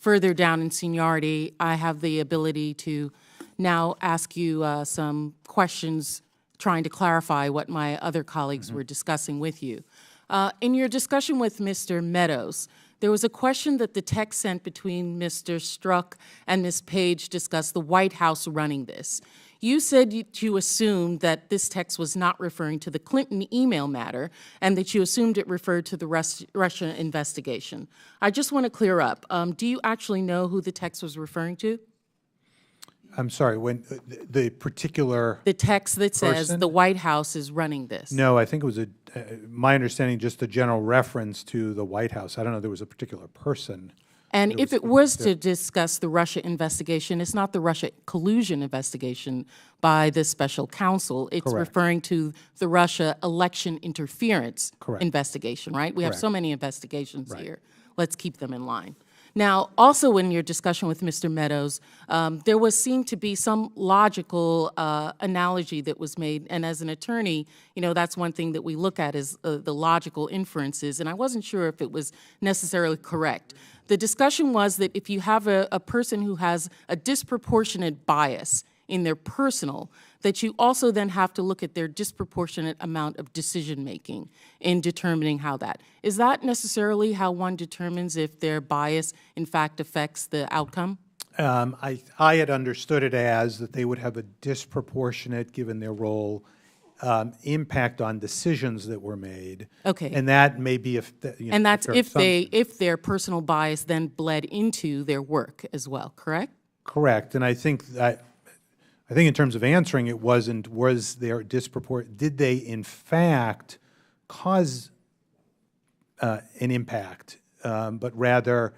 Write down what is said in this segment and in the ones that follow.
further down in seniority, I have the ability to now ask you some questions trying to clarify what my other colleagues were discussing with you. In your discussion with Mr. Meadows, there was a question that the text sent between Mr. Strzok and Ms. Page discussed the White House running this. You said you assumed that this text was not referring to the Clinton email matter and that you assumed it referred to the Russia investigation. I just want to clear up. Do you actually know who the text was referring to? I'm sorry, when the particular The text that says person? the White House is running this. No, I think it was my understanding, just a general reference to the White House. I don't know there was a particular person. And if it was to discuss the Russia investigation, it's not the Russia collusion investigation by the special counsel. It's Correct. referring to the Russia election interference Correct. investigation, right? We have so Correct. many investigations Right. here. Let's keep them in line. Now, also in your discussion with Mr. Meadows, there seemed to be some logical analogy that was made, and as an attorney, you know, that's one thing that we look at is the logical inferences, and I wasn't sure if it was necessarily correct. The discussion was that if you have a person who has a disproportionate bias in their personal, that you also then have to look at their disproportionate amount of decision-making in determining how that. Is that necessarily how one determines if their bias, in fact, affects the outcome? I had understood it as that they would have a disproportionate, given their role, impact on decisions that were made. Okay. And that may be if, you know, And that's fair if their personal bias then bled into their work as well, correct? Correct, and I think in terms of answering it was there did they in fact cause an impact, but rather,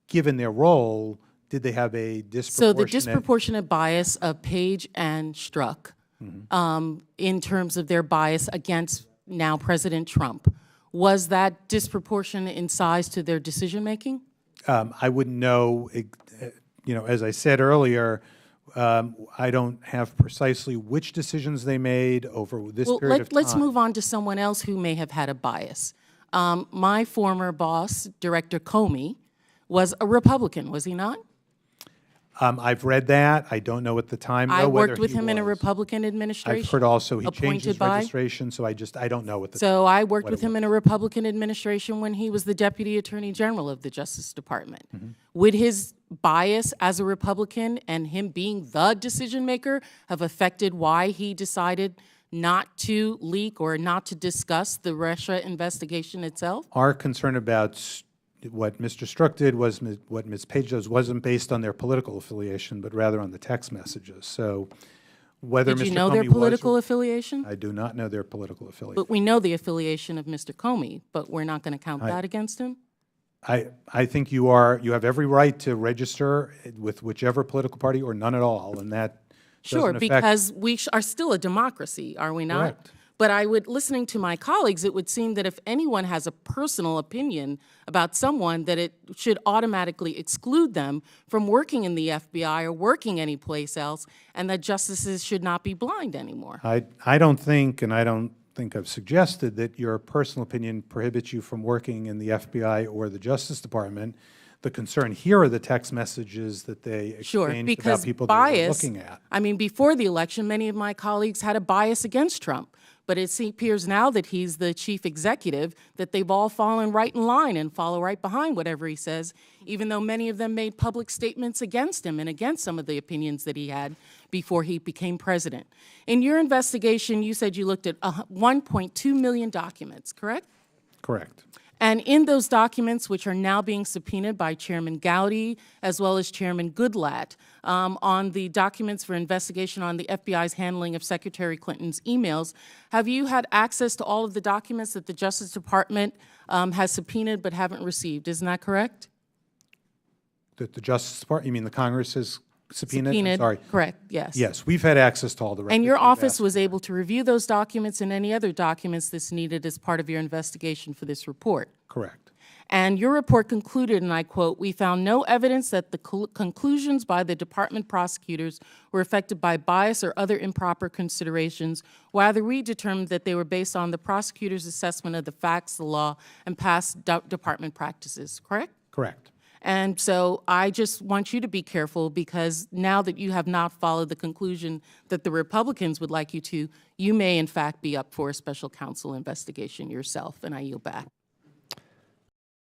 given their role, did they have a disproportionate? So the disproportionate bias of Page and Strzok, in terms of their bias against now President Trump, was that disproportionate in size to their decision-making? I wouldn't know, you know, as I said earlier, I don't have precisely which decisions they made over this period of time. Let's move on to someone else who may have had a bias. My former boss, Director Comey, was a Republican, was he not? I've read that. I don't know at the time. I worked with him in a Republican administration. I've heard also he changed his appointed by- registration, so I don't know what the. So I worked with him in a Republican administration when he was the Deputy Attorney General of the Justice Department. Would his bias as a Republican and him being the decision maker have affected why he decided not to leak or not to discuss the Russia investigation itself? Our concern about what Mr. Strzok did was what Ms. Page does wasn't based on their political affiliation, but rather on the text messages. So whether Mr. Did you know Comey their was political affiliation? I do not know their political affiliation. But we know the affiliation of Mr. Comey, but we're not going to count that against him? I think you have every right to register with whichever political party or none at all, and that Sure, doesn't affect. because we are still a democracy, are we not? Correct. But listening to my colleagues, it would seem that if anyone has a personal opinion about someone, that it should automatically exclude them from working in the FBI or working anyplace else, and that justices should not be blind anymore. I don't think, and I don't think I've suggested that your personal opinion prohibits you from working in the FBI or the Justice Department. The concern here are the text messages that they Sure, exchanged because about people bias, they were looking at. I mean, before the election, many of my colleagues had a bias against Trump. But it appears now that he's the chief executive that they've all fallen right in line and follow right behind whatever he says, even though many of them made public statements against him and against some of the opinions that he had before he became president. In your investigation, you said you looked at 1.2 million documents, correct? Correct. And in those documents, which are now being subpoenaed by Chairman Gowdy as well as Chairman Goodlatte, on the documents for investigation on the FBI's handling of Secretary Clinton's emails, have you had access to all of the documents that the Justice Department has subpoenaed but haven't received? Isn't that correct? That the Justice Department, you mean the Congress has subpoenaed? Sorry. Correct, yes. Yes, we've had access to all the records. And your we've office asked was able to review those documents and any other documents that's needed as part of your investigation for this report. Correct. And your report concluded, and I quote, "We found no evidence that the conclusions by the department prosecutors were affected by bias or other improper considerations. Rather, we determined that they were based on the prosecutor's assessment of the facts, the law, and past department practices," correct? Correct. And so I just want you to be careful, because now that you have not followed the conclusion that the Republicans would like you to, you may in fact be up for a special counsel investigation yourself, and I yield back.